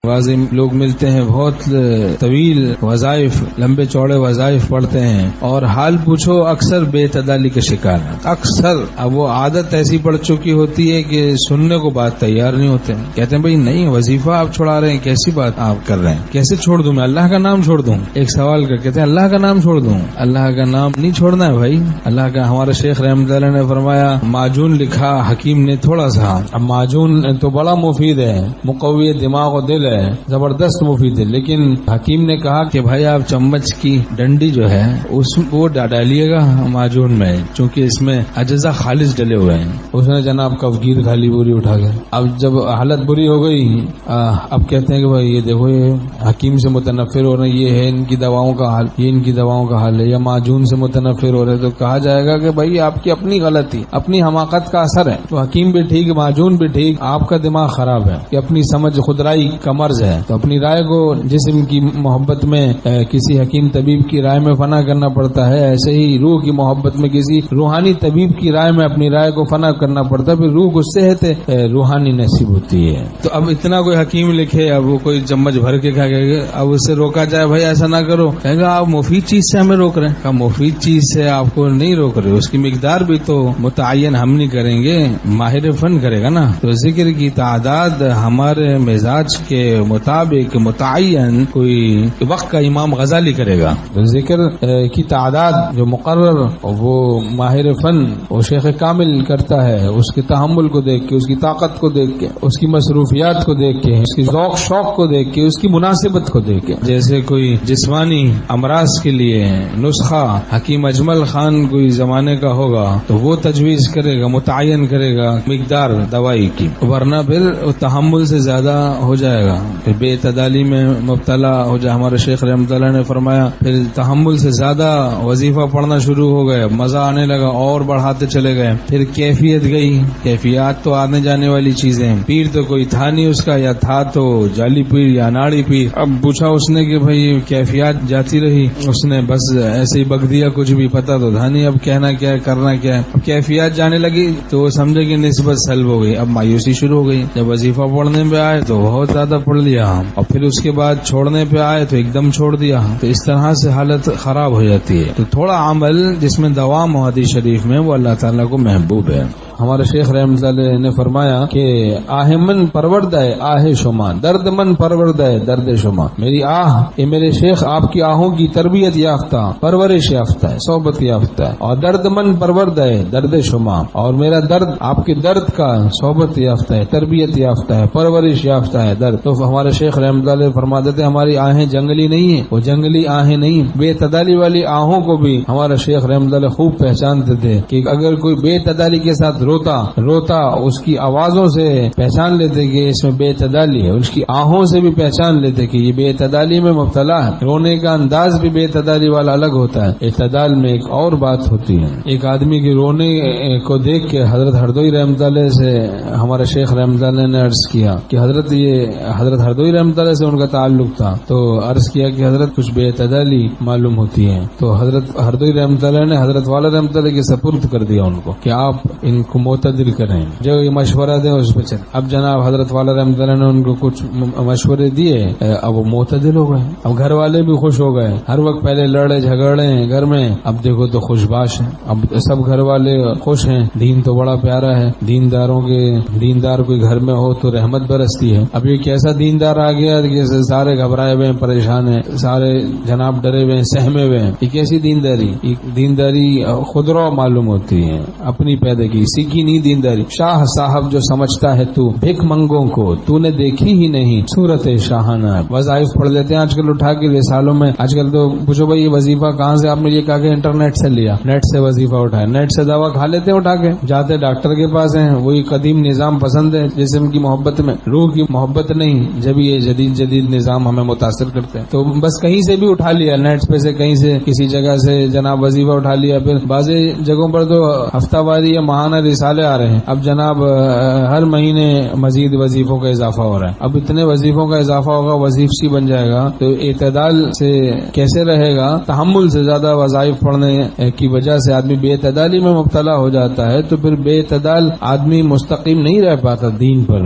بعض لوگ ملتے ہیں بہت طویل وظائف، لمبے چوڑے وظائف پڑھتے ہیں، اور حال پوچھو اکثر بے اعتدالی کے شکار ہیں، اکثر۔ اب وہ عادت ایسی پڑ چکی ہوتی ہے کہ سننے کو بات تیار نہیں ہوتے ہیں، کہتے ہیں بھائی نہیں وظیفہ آپ چھوڑا رہے ہیں، کیسی بات آپ کر رہے ہیں، کیسے چھوڑ دوں میں، اللہ کا نام چھوڑ دوں؟ ایک سوال کر کہتے ہیں اللہ کا نام چھوڑ دوں؟ اللہ کا نام نہیں چھوڑنا ہے بھائی، اللہ کا۔ ہمارے شیخ رحمۃ اللہ نے فرمایا معجون لکھا حکیم نے تھوڑا سا، اب معجون تو بڑا مفید ہے، مقوی دماغ و دل ہے، زبردست مفید ہے، لیکن حکیم نے کہا کہ بھائی آپ چمچ کی ڈنڈی جو ہے وہ ڈالیے گا معجون میں، چونکہ اس میں اجزا خالص ڈلے ہوئے ہیں۔ اس نے جناب کفگیر کھالی بوری اٹھا کے، اب جب حالت بری ہو گئی اب کہتے ہیں کہ بھائی یہ دیکھو یہ حکیم سے متنفر ہو رہے ہیں، یہ ہے ان کی دواؤں کا حال، یہ ان کی دواؤں کا حال ہے، یا معجون سے متنفر ہو رہے، تو کہا جائے گا کہ بھائی آپ کی اپنی غلطی، اپنی حماقت کا اثر ہے۔ تو حکیم بھی ٹھیک، معجون بھی ٹھیک، آپ کا دماغ خراب ہے کہ اپنی سمجھ خودرائی کا مرض ہے۔ تو اپنی رائے کو جسم کی محبت میں کسی حکیم طبیب کی رائے میں فنا کرنا پڑتا ہے، ایسے ہی روح کی محبت میں کسی روحانی طبیب کی رائے میں اپنی رائے کو فنا کرنا پڑتا ہے، پھر روح کو صحت روحانی نصیب ہوتی ہے۔ تو اب اتنا کوئی حکیم لکھے، اب وہ کوئی چمچ بھر کے کھا گئے، اب اس سے روکا جائے بھائی ایسا نہ کرو، کہے گا آپ مفید چیز سے ہمیں روک رہے ہیں۔ کہا مفید چیز سے آپ کو نہیں روک رہے، اس کی مقدار بھی تو متعین ہم نہیں کریں گے، ماہر فن کرے گا نا۔ تو ذکر کی تعداد ہمارے مزاج کے مطابق متعین کوئی وقت کا امام غزالی کرے گا، تو ذکر کی تعداد جو مقرر وہ ماہر فن وہ شیخ کامل کرتا ہے، اس کے تحمل کو دیکھ کے، اس کی طاقت کو دیکھ کے، اس کی مصروفیات کو دیکھ کے، اس کی ذوق شوق کو دیکھ کے، اس کی مناسبت کو دیکھ کے۔ جیسے کوئی جسمانی امراض کے لیے نسخہ حکیم اجمل خان کوئی زمانے کا ہوگا تو وہ تجویز کرے گا، متعین کرے گا مقدار دوائی کی، ورنہ پھر تحمل سے زیادہ ہو جائے گا، پھر بے اعتدالی میں مبتلا ہو جائے۔ ہمارے شیخ رحمۃ اللہ نے فرمایا پھر تحمل سے زیادہ وظیفہ پڑھنا شروع ہو گئے، مزہ آنے لگا اور بڑھاتے چلے گئے، پھر کیفیت گئی۔ کیفیات تو آنے جانے والی چیزیں، پیر تو کوئی تھا نہیں اس کا، یا تھا تو جعلی پیر یا اناڑی پیر۔ اب پوچھا اس نے کہ بھائی کیفیات جاتی رہی، اس نے بس ایسے ہی بک دیا، کچھ بھی پتا تو تھا نہیں اب کہنا کیا ہے کرنا کیا ہے۔ اب کیفیات جانے لگی تو وہ سمجھے کہ نسبت سلب ہو گئی، اب مایوسی شروع ہو گئی۔ جب وظیفہ پڑھنے پہ آئے تو بہت زیادہ پڑھ لیا، اور پھر اس کے بعد چھوڑنے پہ آئے تو ایک دم چھوڑ دیا، تو اس طرح سے حالت خراب ہو جاتی ہے۔ تو تھوڑا عمل جس میں دوام ہو حدیث شریف میں وہ اللہ تعالیٰ کو محبوب ہے۔ ہمارے شیخ رحمۃ اللہ نے فرمایا کہ آہ من پرورد ہے آہ شما، درد من پرورد ہے درد شما۔ میری آہ، یہ میرے شیخ آپ کی آہوں کی تربیت یافتہ، پرورش یافتہ ہے، صحبت یافتہ ہے، اور درد من پرورد ہے درد شما، اور میرا درد آپ کے درد کا صحبت یافتہ ہے، تربیت یافتہ ہے، پرورش یافتہ ہے درد۔ تو ہمارے شیخ رحمۃ اللہ فرما دیتے ہماری آہیں جنگلی نہیں ہیں، وہ جنگلی آہیں نہیں، بے اعتدالی والی آہوں کو بھی ہمارا شیخ رحمۃ اللہ خوب پہچانتے تھے کہ اگر کوئی بے اعتدالی کے ساتھ روتا اس کی آوازوں سے پہچان لیتے کہ اس میں بے اعتدالی ہے، اس کی آہوں سے بھی پہچان لیتے کہ یہ بے اعتدالی میں مبتلا ہے۔ رونے کا انداز بھی بے اعتدالی والا الگ ہوتا ہے، اعتدال میں ایک اور بات ہوتی ہے۔ ایک آدمی کے رونے کو دیکھ کے حضرت ہردوئی رحمۃ اللہ سے ہمارے شیخ رحمۃ اللہ نے عرض کیا کہ حضرت ہردوئی رحمۃ اللہ سے ان کا تعلق تھا، تو عرض کیا کہ حضرت کچھ بے اعتدالی معلوم ہوتی ہے، تو حضرت ہردوئی رحمۃ اللہ نے حضرت والا رحمۃ اللہ کے سپرد کر دیا ان کو کہ آپ ان کو معتدل کریں، جو یہ مشورہ دیں اس پہ چلیں۔ اب جناب حضرت والا رحمۃ اللہ نے ان کو کچھ مشورے دیے، اب وہ معتدل ہو گئے، اب گھر والے بھی خوش ہو گئے۔ ہر وقت پہلے لڑے جھگڑے ہیں گھر میں، اب دیکھو تو خوش باش ہیں، اب سب گھر والے خوش ہیں، دین تو بڑا پیارا ہے، دیندار کوئی گھر میں ہو تو رحمت برستی ہے۔ اب یہ کیسا دیندار آ گیا کہ سارے گھبرائے ہوئے ہیں، پریشان ہیں، سارے جناب ڈرے ہوئے ہیں، سہمے ہوئے ہیں۔ یہ کیسی دینداری خودرو معلوم ہوتی ہے، اپنی پیدا کی، سیکھی نہیں دینداری۔ شاہ صاحب جو سمجھتا ہے تو بھیک منگوں کو تو نے دیکھی ہی نہیں صورت شاہانہ۔ وظائف پڑھ لیتے ہیں آج کل اٹھا کے رسالوں میں، آج کل تو پوچھو بھائی یہ وظیفہ کہاں سے، آپ نے یہ کہا کہ انٹرنیٹ سے لیا، نیٹ سے وظیفہ اٹھایا، نیٹ سے دوا کھا لیتے ہیں اٹھا کے، جاتے ڈاکٹر کے پاس ہیں، وہی قدیم نظام پسند ہے، جسم کی محبت میں روح کی محبت نہیں، جب یہ جدید نظام ہمیں متاثر کرتے ہیں تو بس کہیں سے بھی اٹھا لیا، نیٹ پہ سے کہیں سے کسی جگہ سے جناب وظیفہ اٹھا لیا۔ پھر بعض جگہوں پر تو ہفتہ واری یا ماہانہ رسالے آ رہے ہیں، اب جناب ہر مہینے مزید وظیفوں کا اضافہ ہو رہا ہے، اب اتنے وظیفوں کا اضافہ ہوگا، وظیف سی بن جائے گا، تو اعتدال سے کیسے رہے گا؟ تحمل سے زیادہ وظائف پڑھنے کی وجہ سے آدمی بے اعتدالی میں مبتلا ہو جاتا ہے، تو پھر بے اعتدال آدمی مستقیم نہیں رہ پاتا دین پر۔